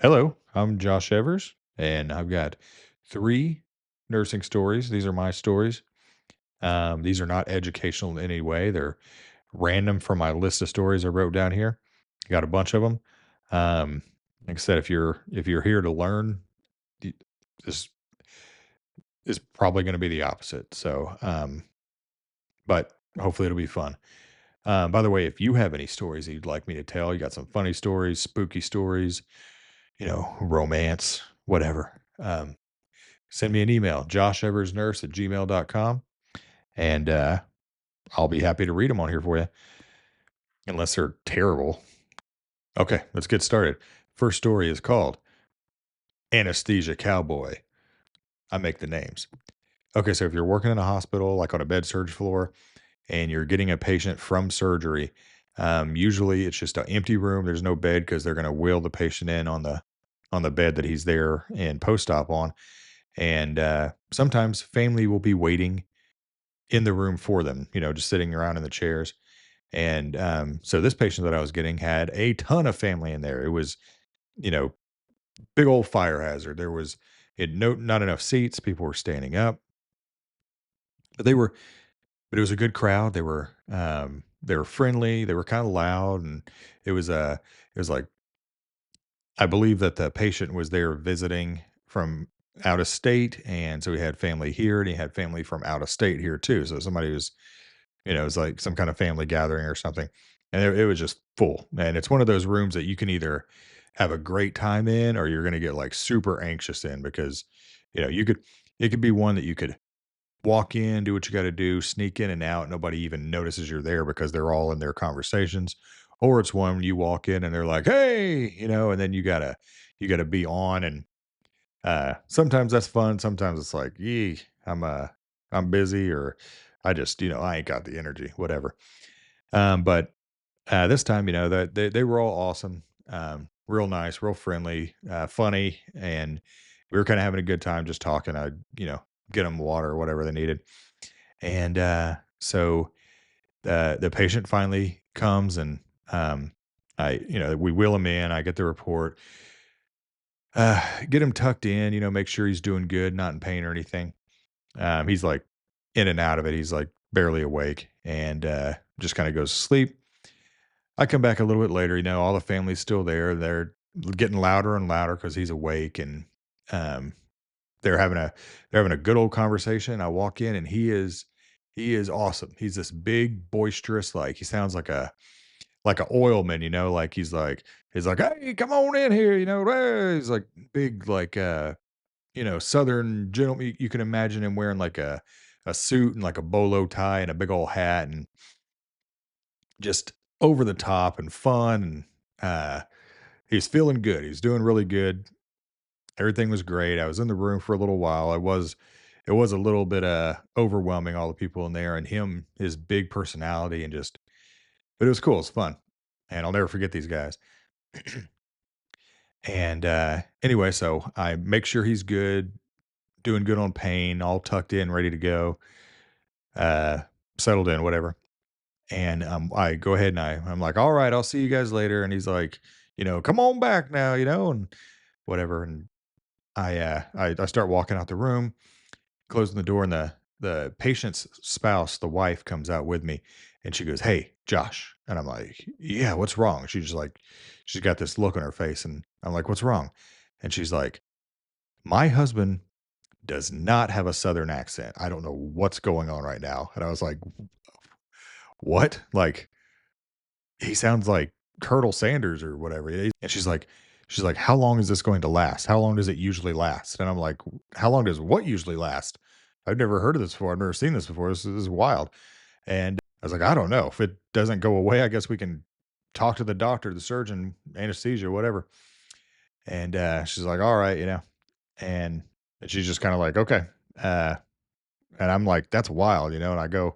Hello, I'm Josh Evers, and I've got three nursing stories. These are my stories. These are not educational in any way. They're random from my list of stories I wrote down here. I got a bunch of them. Um, like I said, if you're here to learn, y- this is probably going to be the opposite. But hopefully it'll be fun. By the way, if you have any stories that you'd like me to tell, you got some funny stories, spooky stories, romance, whatever. Send me an email, josheversnurse@gmail.com, and I'll be happy to read them on here for you, unless they're terrible. Okay, let's get started. First story is called Anesthesia Cowboy. I make the names. Okay, so if you're working in a hospital, like on a med surge floor, and you're getting a patient from surgery, usually it's just an empty room. There's no bed because they're going to wheel the patient in on the bed that he's there in post op on, and sometimes family will be waiting in the room for them, just sitting around in the chairs. And so this patient that I was getting had a ton of family in there. It was, you know, big old fire hazard. There was not enough seats. People were standing up, but but it was a good crowd. They were friendly. They were kind of loud, and it was it was like I believe that the patient was there visiting from out of state, and so he had family here, and he had family from out of state here too. So somebody was it was like some kind of family gathering or something, and it was just full. And it's one of those rooms that you can either have a great time in, or you're going to get like super anxious in because you could it could be one that you could walk in, do what you got to do, sneak in and out. Nobody even notices you're there because they're all in their conversations. Or it's one when you walk in and they're like, "Hey," and then you gotta be on. And sometimes that's fun. Sometimes it's like, "Yee, I'm busy," or I just I ain't got the energy, whatever. But this time, that they were all awesome, real nice, real friendly, funny, and we were kind of having a good time just talking. I get them water or whatever they needed, and so the patient finally comes, and I we wheel him in. I get the report, get him tucked in, make sure he's doing good, not in pain or anything. He's like in and out of it. He's like barely awake, and just kind of goes to sleep. I come back a little bit later, all the family's still there. They're getting louder and louder because he's awake, and um, they're having a good old conversation. I walk in, and he is awesome. He's this big, boisterous, like he sounds like a oilman, like he's like, "Hey, come on in here," "Hey." He's like big, like Southern gentleman. You can imagine him wearing like a suit and like a bolo tie and a big old hat, and just over the top and fun. And he's feeling good. He's doing really good. Everything was great. I was in the room for a little while. It was a little bit overwhelming, all the people in there, and him, his big personality, and just but it was cool. It's fun. And I'll never forget these guys. And anyway, so I make sure he's good, doing good on pain, all tucked in, ready to go, uh, settled in, whatever. And I go ahead and I'm like, "All right, I'll see you guys later." And he's like, "Come on back now," and whatever. And I start walking out the room, closing the door, and the patient's spouse, the wife, comes out with me, and she goes, "Hey, Josh," and I'm like, "Yeah, what's wrong?" She's just like, she's got this look on her face, and I'm like, "What's wrong?" And she's like, "My husband does not have a Southern accent. I don't know what's going on right now." And I was like, "What?" Like, he sounds like Colonel Sanders or whatever. And she's like, "How long is this going to last? How long does it usually last?" And I'm like, "How long does what usually last? I've never heard of this before. I've never seen this before. This is wild." And I was like, "I don't know. If it doesn't go away, I guess we can talk to the doctor, the surgeon, anesthesia, whatever." And she's like, "All right, And, she's just kind of like, "Okay." Uh, and I'm like, "That's wild," And I go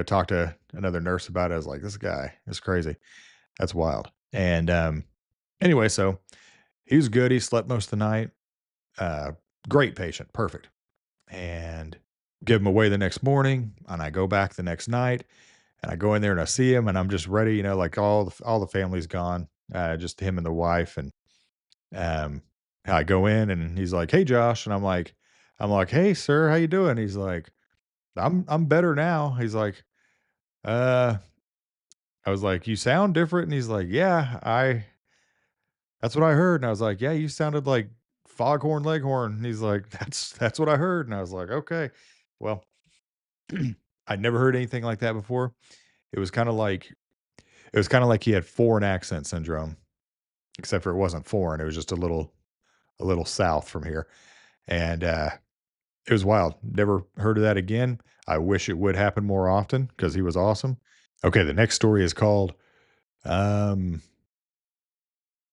talk to another nurse about it. I was like, "This guy is crazy. That's wild." And anyway, so he was good. He slept most of the night. Uh, Great patient, perfect. And give him away the next morning, and I go back the next night, and I go in there and I see him, and I'm just ready. Like all the family's gone, just him and the wife, and Um, I go in and he's like, "Hey, Josh," and I'm like, "Hey, sir, how you doing?" He's like, I'm better now." He's like, "Uh," I was like, "You sound different," and he's like, "Yeah, I that's what I heard," and I was like, "Yeah, you sounded like Foghorn Leghorn," and he's like, That's what I heard," and I was like, "Okay." Well, I'd never heard anything like that before. It was kinda like it was kinda like he had foreign accent syndrome, except for it wasn't foreign, it was just a little south from here, and, it was wild. Never heard of that again. I wish it would happen more often because he was awesome. Okay, the next story is called, um,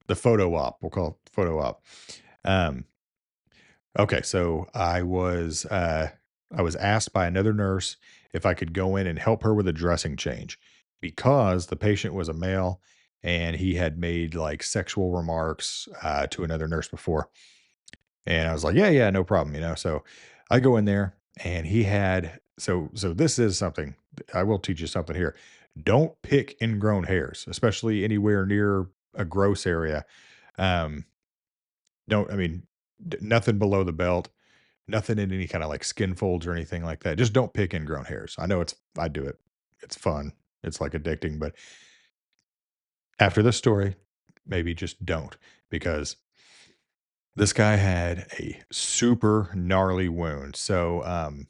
the photo op. We'll call it photo op. Um, okay, so I was asked by another nurse if I could go in and help her with a dressing change because the patient was a male and he had made like sexual remarks to another nurse before. And I was like, "Yeah, yeah, no problem," you know? So I go in there and he had so this is something I will teach you something here. Don't pick ingrown hairs, especially anywhere near a gross area. Um, don't I mean, nothing below the belt, nothing in any kind of like skin folds or anything like that. Just don't pick ingrown hairs. I know I do it. It's fun. It's like addicting, but after this story, maybe just don't because this guy had a super gnarly wound. So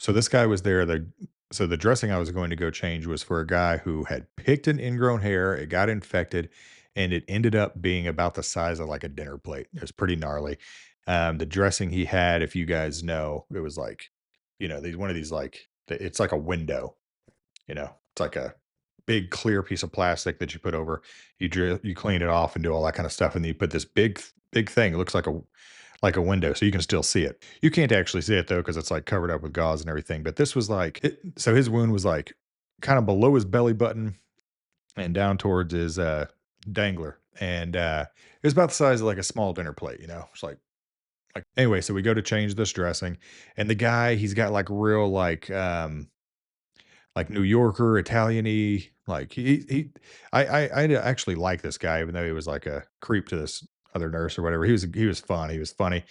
this guy was there. So the dressing I was going to go change was for a guy who had picked an ingrown hair. It got infected, and it ended up being about the size of like a dinner plate. It was pretty gnarly. The dressing he had, if you guys know, it was like, these one of these like it's like a window. It's like a big clear piece of plastic that you put over. You clean it off and do all that kind of stuff, and then you put this big thing. It looks like a window, so you can still see it. You can't actually see it though because it's like covered up with gauze and everything. But this was like so his wound was like kind of below his belly button and down towards his dangler, and it was about the size of like a small dinner plate. It's like anyway. So we go to change this dressing, and the guy he's got like real like New Yorker, Italian-y, like I actually like this guy, even though he was like a creep to this other nurse or whatever. He was fun, he was funny,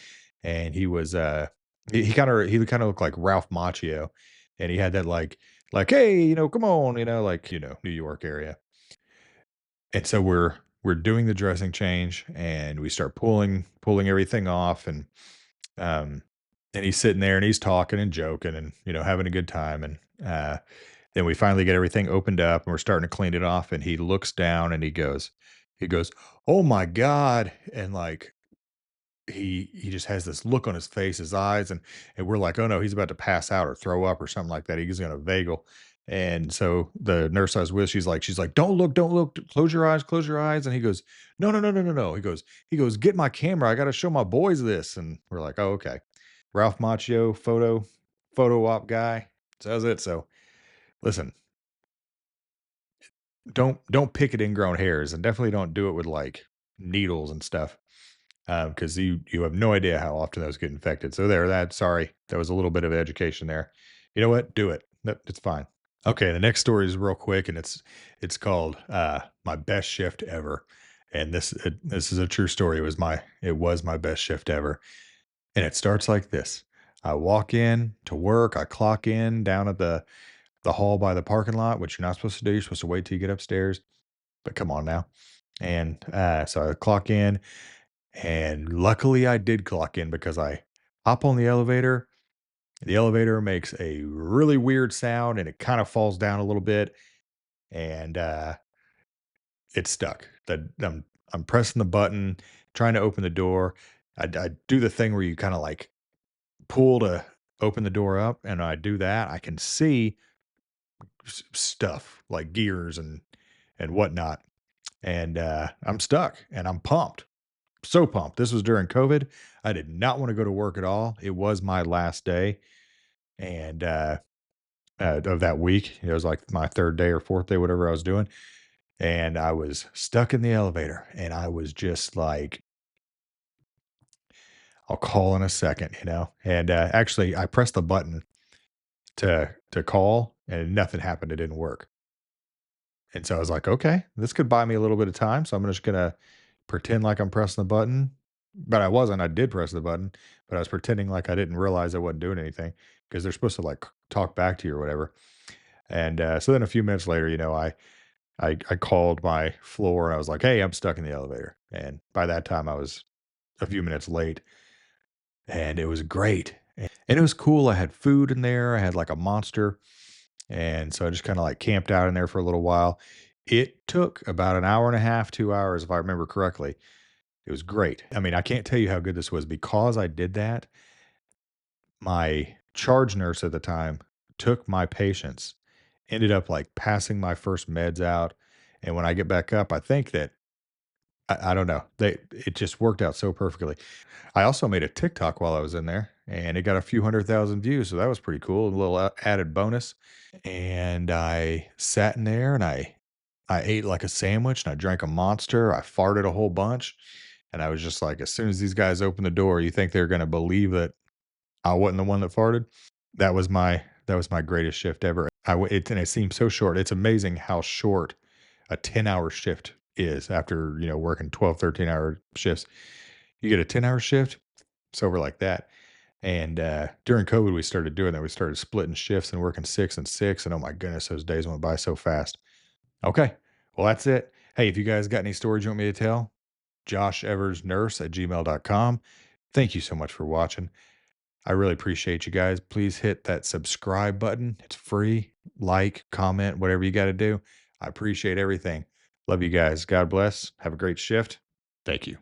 and he kinda looked like Ralph Macchio, and he had that like, "Hey, come on," like, New York area. And so we're doing the dressing change, and we start pulling everything off, um, and he's sitting there and he's talking and joking and, having a good time, and, then we finally get everything opened up and we're starting to clean it off, and he looks down and he goes, "Oh my god," and, like, he just has this look on his face, his eyes, and we're like, "Oh, no, he's about to pass out or throw up or something like that. He's gonna vagal." And so the nurse I was with, she's like, don't look, close your eyes." And he goes, "No, no, no, no, no, no." He goes, "Get my camera. I gotta show my boys this." And we're like, "Oh, okay." Ralph Macchio, photo op guy, says it. So listen, don't pick at ingrown hairs, and definitely don't do it with like needles and stuff, because you have no idea how often those get infected. So sorry, that was a little bit of education there. You know what? Do it. No, it's fine. Okay, the next story is real quick, and it's called my best shift ever. And this is a true story. It was my best shift ever, and it starts like this. I walk in to work. I clock in down at the hall by the parking lot, which you're not supposed to do. You're supposed to wait till you get upstairs. But come on now. And so I clock in, and luckily I did clock in because I hop on the elevator. The elevator makes a really weird sound and it kind of falls down a little bit, and it's stuck. I'm pressing the button, trying to open the door. I do the thing where you kind of like pull to open the door up, and I do that. I can see stuff like gears and whatnot, and I'm stuck and I'm pumped. So pumped. This was during COVID. I did not want to go to work at all. It was my last day, and of that week. It was like my third day or fourth day, whatever I was doing. And I was stuck in the elevator, and I was just like, I'll call in a second, And actually, I pressed the button to call, and nothing happened. It didn't work. And so I was like, okay, this could buy me a little bit of time. So I'm just gonna pretend like I'm pressing the button, but I wasn't. I did press the button, but I was pretending like I didn't realize I wasn't doing anything because they're supposed to like talk back to you or whatever. And so then a few minutes later, I called my floor and I was like, "Hey, I'm stuck in the elevator." And by that time, I was a few minutes late, and it was great. And it was cool. I had food in there. I had like a monster, and so I just kind of like camped out in there for a little while. It took about an hour and a half, 2 hours, if I remember correctly. It was great. I mean, I can't tell you how good this was because I did that. My charge nurse at the time took my patients, ended up like passing my first meds out. And when I get back up, I think that I don't know. It just worked out so perfectly. I also made a TikTok while I was in there and it got a few 100,000 views. So that was pretty cool. A little added bonus. And I sat in there and I ate like a sandwich and I drank a monster. I farted a whole bunch. And I was just like, as soon as these guys open the door, you think they're gonna believe that I wasn't the one that farted? That was my greatest shift ever. And it seems so short. It's amazing how short a 10-hour shift is after, working 12, 13-hour shifts. You get a 10-hour shift, it's over like that. And during COVID, we started doing that. We started splitting shifts and working 6 and 6. And oh my goodness, those days went by so fast. Okay. Well, that's it. Hey, if you guys got any stories you want me to tell, josheversnurse@gmail.com. Thank you so much for watching. I really appreciate you guys. Please hit that subscribe button. It's free. Like, comment, whatever you got to do. I appreciate everything. Love you guys. God bless. Have a great shift. Thank you.